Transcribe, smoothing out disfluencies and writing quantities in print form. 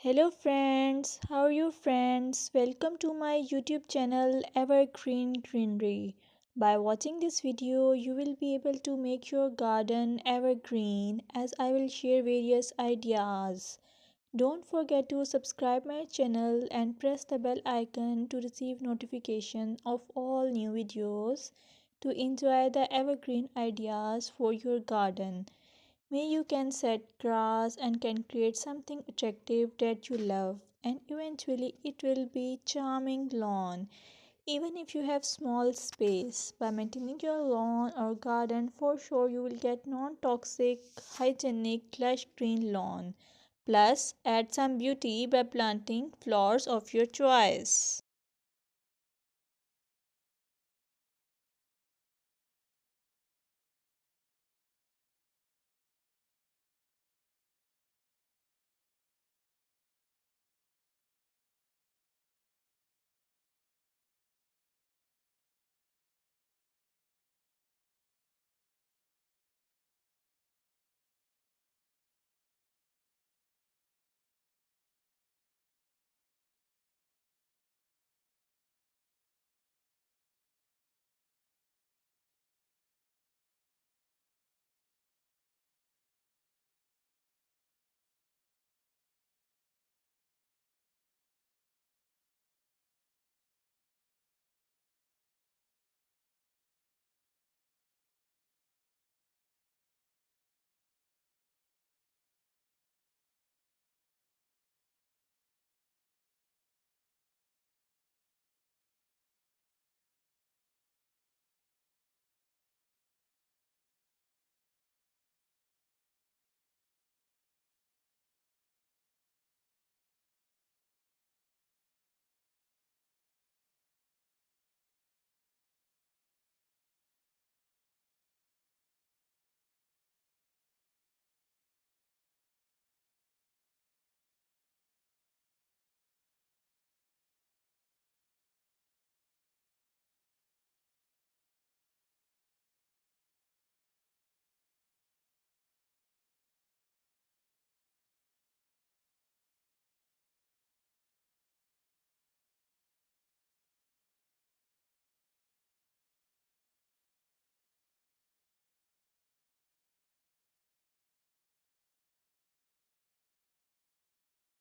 Hello friends, how are you friends? Welcome to my YouTube channel Evergreen Greenery. By watching this video, you will be able to make your garden evergreen as I will share various ideas. Don't forget to subscribe my channel and press the bell icon to receive notification of all new videos to enjoy the evergreen ideas for your garden. May you can set grass and can create something attractive that you love and eventually it will be charming lawn. Even if you have small space, by maintaining your lawn or garden for sure you will get non-toxic, hygienic, lush green lawn. Plus add some beauty by planting flowers of your choice.